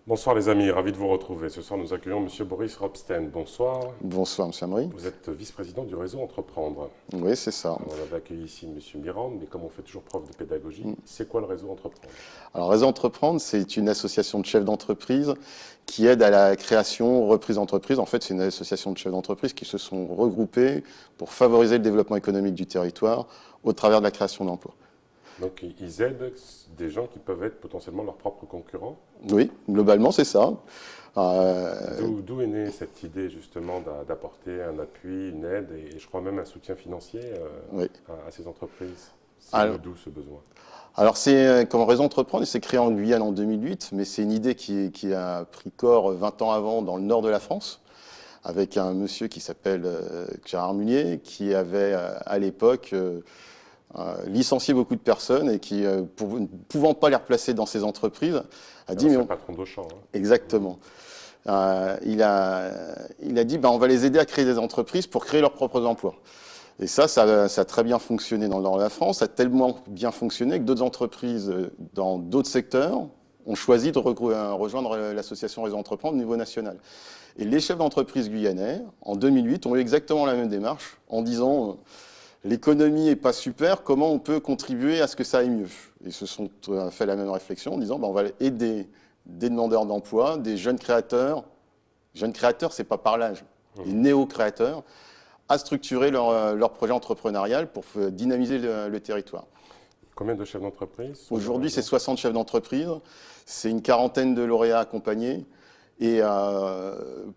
Bonsoir les amis, ravi de vous retrouver. Ce soir nous accueillons Monsieur Boris Ropsten. Bonsoir. Bonsoir, monsieur Amaury. Vous êtes vice-président du réseau Entreprendre. Oui, c'est ça. Alors, on avait accueilli ici Monsieur Mirand, mais comme on fait toujours preuve de pédagogie, c'est quoi le réseau Entreprendre? Alors, Réseau Entreprendre, c'est une association de chefs d'entreprise qui aide à la création, reprise d'entreprise. En fait, c'est une association de chefs d'entreprise qui se sont regroupés pour favoriser le développement économique du territoire au travers de la création d'emplois. Donc ils aident des gens qui peuvent être potentiellement leurs propres concurrents. Oui, globalement, c'est ça. D'où est née cette idée justement d'apporter un appui, une aide et je crois même un soutien financier Oui. à ces entreprises? Alors, D'où ce besoin? Alors, c'est comme Réseau Entreprendre, il s'est créé en Guyane en 2008, mais c'est une idée qui a pris corps 20 ans avant dans le nord de la France, avec un monsieur qui s'appelle Gérard Munier, qui avait à l'époque licencié beaucoup de personnes et qui, ne pouvant pas les replacer dans ses entreprises, a dit... C'est mais le on... patron d'Auchan. Hein. Exactement. Il a dit, on va les aider à créer des entreprises pour créer leurs propres emplois. Et ça a très bien fonctionné dans le nord de la France, ça a tellement bien fonctionné que d'autres entreprises dans d'autres secteurs ont choisi de rejoindre l'association Réseau Entreprendre au niveau national. Et les chefs d'entreprise guyanais, en 2008, ont eu exactement la même démarche en disant l'économie n'est pas super, comment on peut contribuer à ce que ça aille mieux? Ils se sont fait la même réflexion en disant on va aider des demandeurs d'emploi, des jeunes créateurs. Jeunes créateurs, c'est pas par l'âge, des néo-créateurs, à structurer leur projet entrepreneurial pour dynamiser le territoire. Combien de chefs d'entreprise? Aujourd'hui, c'est 60 chefs d'entreprise, c'est une quarantaine de lauréats accompagnés, et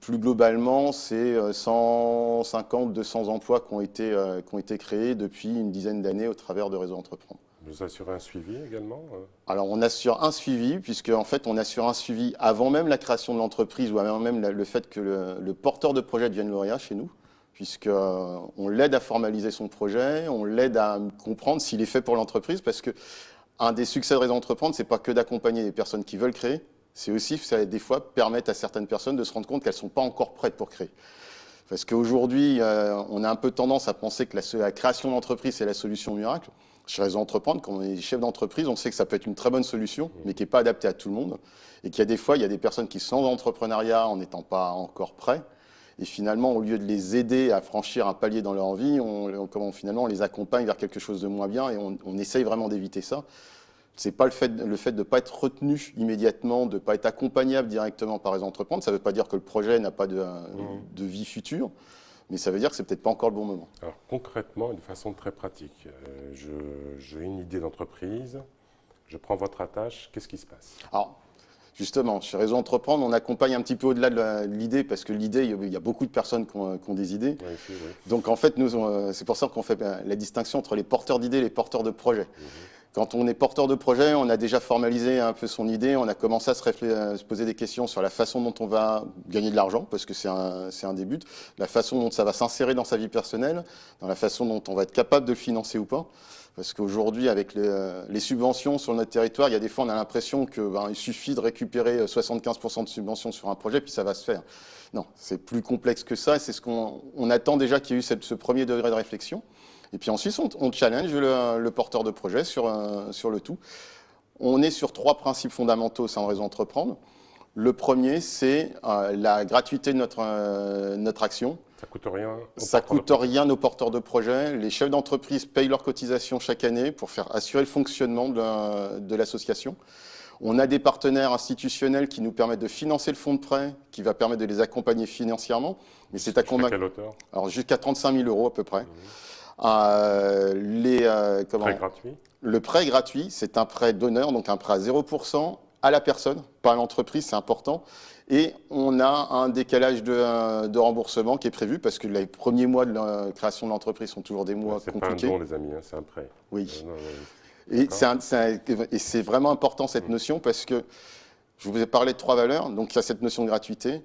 plus globalement, c'est 150, 200 emplois qui ont été créés depuis une dizaine d'années au travers de Réseau Entreprendre. Vous assurez un suivi également? Alors, on assure un suivi, puisque en fait, on assure un suivi avant même la création de l'entreprise ou avant même le fait que le porteur de projet devienne lauréat chez nous, puisqu'on l'aide à formaliser son projet, on l'aide à comprendre s'il est fait pour l'entreprise, parce que un des succès de Réseau Entreprendre, c'est pas que d'accompagner des personnes qui veulent créer, c'est aussi, ça, des fois, permettre à certaines personnes de se rendre compte qu'elles ne sont pas encore prêtes pour créer. Parce qu'aujourd'hui, on a un peu tendance à penser que la création d'entreprise, c'est la solution miracle. Chez Réseau Entreprendre, quand on est chef d'entreprise, on sait que ça peut être une très bonne solution, mais qui n'est pas adaptée à tout le monde. Et qu'il y a des fois, il y a des personnes qui sont dans l'entrepreneuriat en n'étant pas encore prêts. Et finalement, au lieu de les aider à franchir un palier dans leur vie, finalement, on les accompagne vers quelque chose de moins bien et on essaye vraiment d'éviter ça. C'est pas le fait de ne pas être retenu immédiatement, de ne pas être accompagnable directement par les entreprises. Ça ne veut pas dire que le projet n'a pas de vie future, mais ça veut dire que c'est peut-être pas encore le bon moment. Alors concrètement, de façon très pratique, j'ai une idée d'entreprise, je prends votre attache, qu'est-ce qui se passe? Alors, justement, chez Réseau Entreprendre, on accompagne un petit peu au-delà de l'idée, parce que l'idée, il y a beaucoup de personnes qui ont des idées. Oui, oui. Donc en fait, c'est pour ça qu'on fait la distinction entre les porteurs d'idées et les porteurs de projets. Quand on est porteur de projet, on a déjà formalisé un peu son idée, on a commencé à se poser des questions sur la façon dont on va gagner de l'argent, parce que c'est un des buts, la façon dont ça va s'insérer dans sa vie personnelle, dans la façon dont on va être capable de le financer ou pas. Parce qu'aujourd'hui, avec les subventions sur notre territoire, il y a des fois, on a l'impression qu'il suffit de récupérer 75% de subventions sur un projet, puis ça va se faire. Non, c'est plus complexe que ça, et c'est ce qu'on attend déjà qu'il y ait eu ce premier degré de réflexion. Et puis ensuite, on challenge le porteur de projet sur le tout. On est sur 3 principes fondamentaux au sein de Réseau Entreprendre. Le premier, c'est la gratuité de notre action. Ça coûte rien. Ça coûte rien aux porteurs de projet. Les chefs d'entreprise payent leurs cotisations chaque année pour faire assurer le fonctionnement de l'association. On a des partenaires institutionnels qui nous permettent de financer le fonds de prêt, qui va permettre de les accompagner financièrement. Mais c'est Jusqu'à quelle hauteur? Alors jusqu'à 35 000 € à peu près. Prêt gratuit? Le prêt gratuit, c'est un prêt d'honneur, donc un prêt à 0% à la personne, pas à l'entreprise, c'est important. Et on a un décalage de remboursement qui est prévu parce que les premiers mois de la création de l'entreprise sont toujours des mois compliqués. C'est pas un don, les amis, hein, c'est un prêt. Oui. Non. Et c'est vraiment important cette notion parce que je vous ai parlé de 3 valeurs, donc il y a cette notion de gratuité.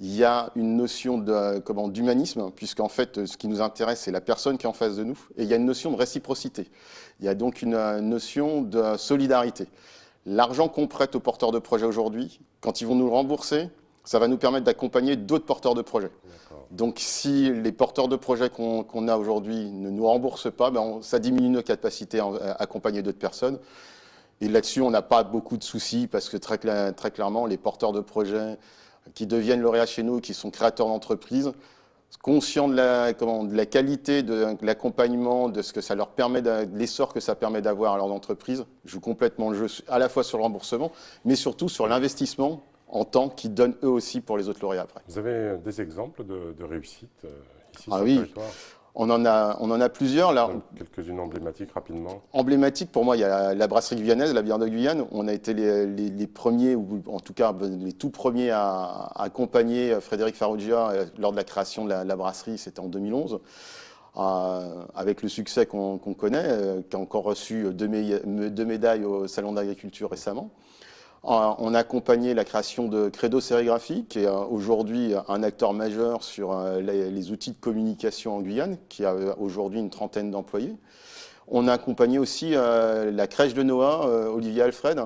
Il y a une notion d'humanisme, puisqu'en fait, ce qui nous intéresse, c'est la personne qui est en face de nous. Et il y a une notion de réciprocité. Il y a donc une notion de solidarité. L'argent qu'on prête aux porteurs de projets aujourd'hui, quand ils vont nous le rembourser, ça va nous permettre d'accompagner d'autres porteurs de projets. Donc si les porteurs de projets qu'on a aujourd'hui ne nous remboursent pas, ça diminue nos capacités à accompagner d'autres personnes. Et là-dessus, on n'a pas beaucoup de soucis parce que très clairement, les porteurs de projets qui deviennent lauréats chez nous, qui sont créateurs d'entreprises, conscients de la qualité de l'accompagnement, de ce que ça leur permet, de l'essor que ça permet d'avoir à leur entreprise, jouent complètement le jeu à la fois sur le remboursement, mais surtout sur l'investissement en temps qu'ils donnent eux aussi pour les autres lauréats après. Vous avez des exemples de réussite ici Ah sur le oui, territoire? on en a plusieurs. Là, Quelques-unes emblématiques rapidement. emblématique pour moi, il y a la brasserie guyanaise, la bière de Guyane. On a été les premiers, ou en tout cas les tout premiers à accompagner Frédéric Farrugia lors de la création de la brasserie, c'était en 2011. Avec le succès qu'on connaît, qui a encore reçu deux médailles au Salon d'agriculture récemment. On a accompagné la création de Credo Sérigraphie, qui est aujourd'hui un acteur majeur sur les outils de communication en Guyane, qui a aujourd'hui une trentaine d'employés. On a accompagné aussi la crèche de Noah, Olivier Alfred,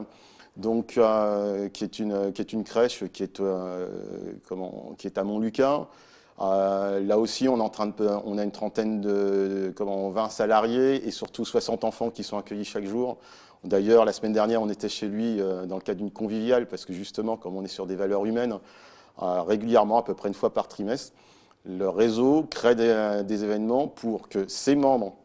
donc, qui est une crèche qui est à Montlucas. Là aussi, on a une trentaine 20 salariés et surtout 60 enfants qui sont accueillis chaque jour. D'ailleurs, la semaine dernière, on était chez lui dans le cadre d'une conviviale, parce que justement, comme on est sur des valeurs humaines, régulièrement, à peu près une fois par trimestre, le réseau crée des événements pour que ses membres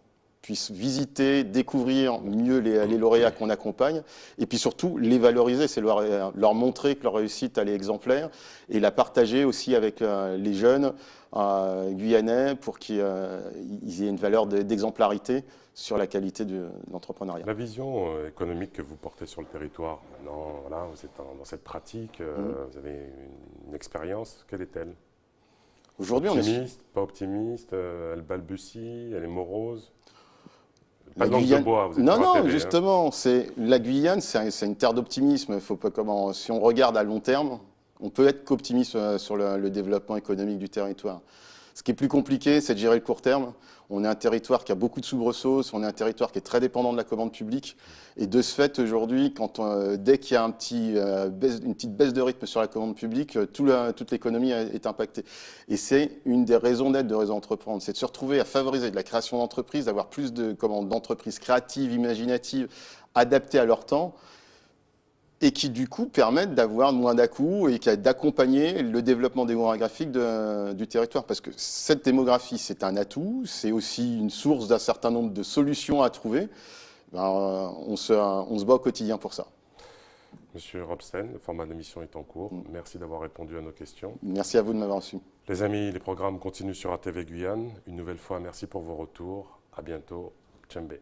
puissent visiter, découvrir mieux les lauréats qu'on accompagne, et puis surtout les valoriser, c'est leur montrer que leur réussite elle est exemplaire, et la partager aussi avec les jeunes guyanais pour qu'ils aient une valeur d'exemplarité sur la qualité de l'entrepreneuriat. La vision économique que vous portez sur le territoire, maintenant, voilà, vous êtes dans cette pratique, vous avez une expérience, quelle est-elle? Aujourd'hui, optimiste, pas optimiste, elle balbutie, elle est morose? Pas La de langue de Guyane... bois, vous êtes Non, sur la non, TV, justement, la Guyane, c'est une terre d'optimisme. Faut pas si on regarde à long terme, on peut être qu'optimiste sur le développement économique du territoire. Ce qui est plus compliqué, c'est de gérer le court terme. On est un territoire qui a beaucoup de soubresauts, on est un territoire qui est très dépendant de la commande publique. Et de ce fait, aujourd'hui, dès qu'il y a une petite baisse de rythme sur la commande publique, toute l'économie est impactée. Et c'est une des raisons d'être de Réseau Entreprendre, c'est de se retrouver à favoriser de la création d'entreprises, d'avoir plus d'entreprises créatives, imaginatives, adaptées à leur temps, et qui du coup permettent d'avoir moins d'à-coups et d'accompagner le développement démographique du territoire. Parce que cette démographie, c'est un atout, c'est aussi une source d'un certain nombre de solutions à trouver. On se bat au quotidien pour ça. Monsieur Robsten, le format de l'émission est en cours. Merci d'avoir répondu à nos questions. Merci à vous de m'avoir reçu. Les amis, les programmes continuent sur ATV Guyane. Une nouvelle fois, merci pour vos retours. À bientôt. Tchembé.